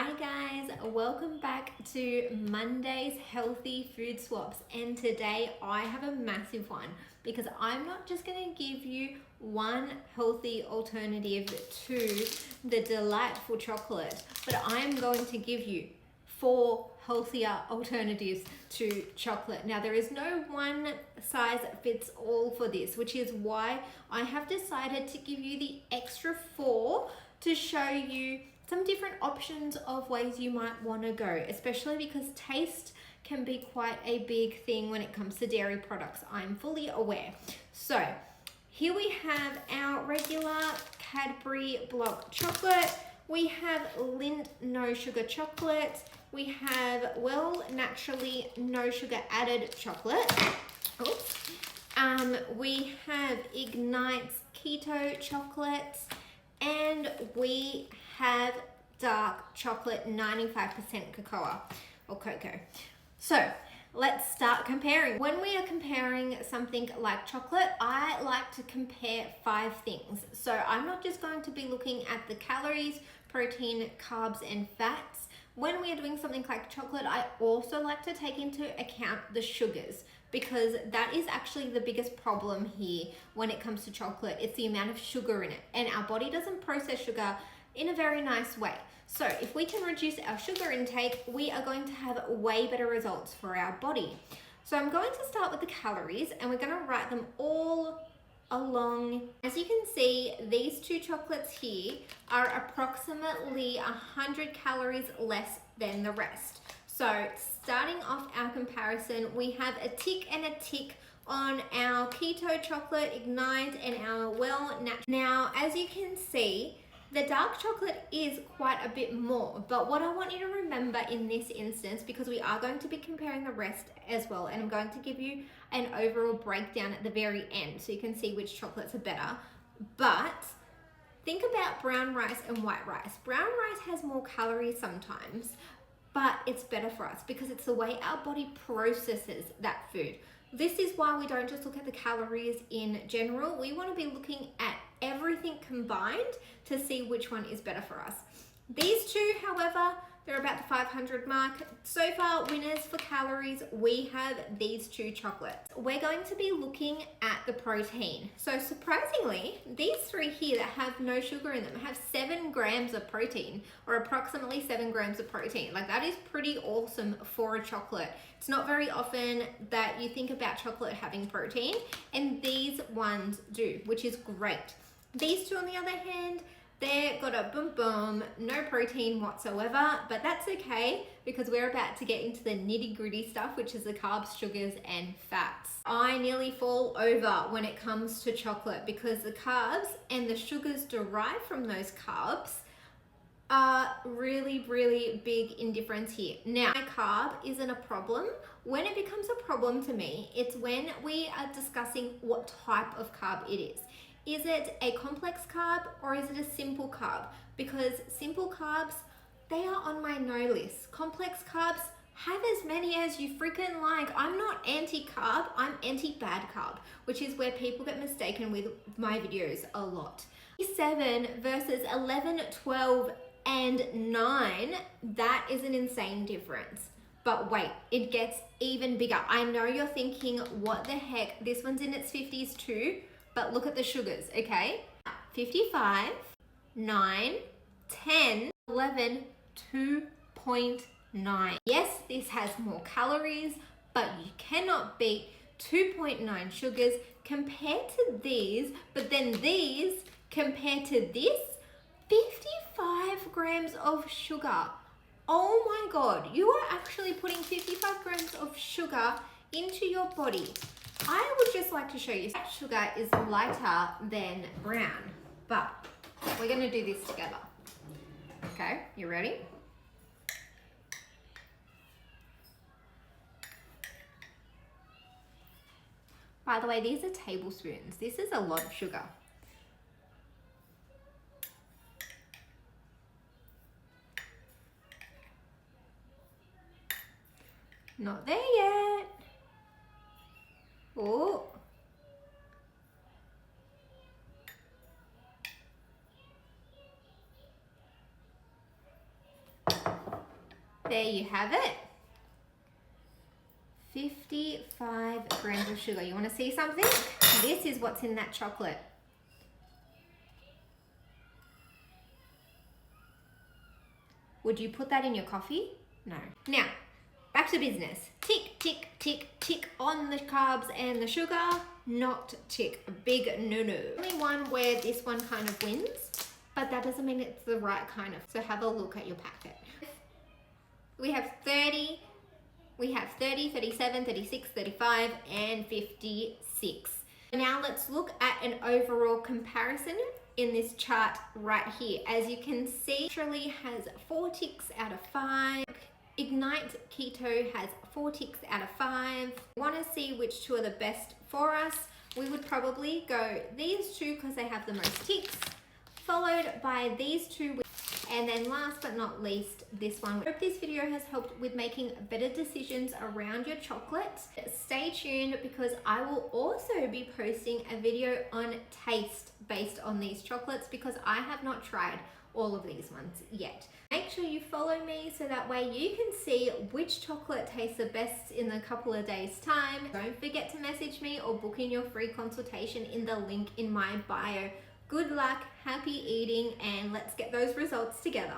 Hi guys, welcome back to Monday's healthy food swaps, and today I have a massive one because I'm not just going to give you one healthy alternative to the delightful chocolate, but I'm going to give you 4 healthier alternatives to chocolate. Now there is no one size fits all for this, which is why I have decided to give you the extra 4 to show you some different options of ways you might want to go, especially because taste can be quite a big thing when it comes to dairy products. I'm fully aware. So here we have our regular Cadbury block chocolate. We have Lindt no sugar chocolate. We have Well Naturally no sugar added chocolate. Oops. We have Ignite's keto chocolate, and we have dark chocolate 95% cocoa or cocoa. So let's start comparing. When we are comparing something like chocolate, I like to compare 5 things. So I'm not just going to be looking at the calories, protein, carbs, and fats. When we are doing something like chocolate, I also like to take into account the sugars, because that is actually the biggest problem here when it comes to chocolate. It's the amount of sugar in it, and our body doesn't process sugar in a very nice way. So if we can reduce our sugar intake, we are going to have way better results for our body. So I'm going to start with the calories, and we're going to write them all along. As you can see, these 2 chocolates here are approximately 100 calories less than the rest. So starting off our comparison, we have a tick and a tick on our keto chocolate, Ignite, and our Well Natural. Now, as you can see, the dark chocolate is quite a bit more, but what I want you to remember in this instance, because we are going to be comparing the rest as well, and I'm going to give you an overall breakdown at the very end so you can see which chocolates are better. But think about brown rice and white rice. Brown rice has more calories sometimes, but it's better for us because it's the way our body processes that food. This is why we don't just look at the calories in general. We want to be looking at everything combined to see which one is better for us. These 2, however, they're about the 500 mark. So far, winners for calories, we have these 2 chocolates. We're going to be looking at the protein. So surprisingly, these 3 here that have no sugar in them have 7 grams of protein, or approximately 7 grams of protein. Like, that is pretty awesome for a chocolate. It's not very often that you think about chocolate having protein, and these ones do, which is great. These 2, on the other hand, they've got a boom boom, no protein whatsoever, but that's okay because we're about to get into the nitty gritty stuff, which is the carbs, sugars, and fats. I nearly fall over when it comes to chocolate because the carbs and the sugars derived from those carbs are really, really big in difference here. Now, carb isn't a problem. When it becomes a problem to me, it's when we are discussing what type of carb it is. Is it a complex carb or is it a simple carb? Because simple carbs, they are on my no list. Complex carbs, have as many as you freaking like. I'm not anti-carb, I'm anti-bad carb, which is where people get mistaken with my videos a lot. 7 versus 11, 12, and 9, that is an insane difference. But wait, it gets even bigger. I know you're thinking, what the heck? This one's in its 50s too. But look at the sugars, okay? 55, 9, 10, 11, 2.9. Yes, this has more calories, but you cannot beat 2.9 sugars compared to these, but then these compared to this, 55 grams of sugar. Oh my God, you are actually putting 55 grams of sugar into your body. I would just like to show you that sugar is lighter than brown, but we're going to do this together. Okay, you ready? By the way, these are tablespoons. This is a lot of sugar. Not there yet. Oh. There you have it. 55 grams of sugar. You want to see something? This is what's in that chocolate. Would you put that in your coffee? No. Now, back to business. Tick, tick, tick, tick on the carbs and the sugar. Not tick. A big no-no. Only one where this one kind of wins, but that doesn't mean it's the right kind of. So have a look at your packet. We have 30, 37, 36, 35, and 56. Now let's look at an overall comparison in this chart right here. As you can see, Naturally has 4 ticks out of 5. Ignite Keto has 4 ticks out of 5. Want to see which two are the best for us? We would probably go these two because they have the most ticks, followed by these two, and then last but not least, this one. I hope this video has helped with making better decisions around your chocolate. Stay tuned because I will also be posting a video on taste based on these chocolates because I have not tried all of these ones yet. Make sure you follow me so that way you can see which chocolate tastes the best in a couple of days time. Don't forget to message me or book in your free consultation in the link in my bio. Good luck, happy eating, and let's get those results together.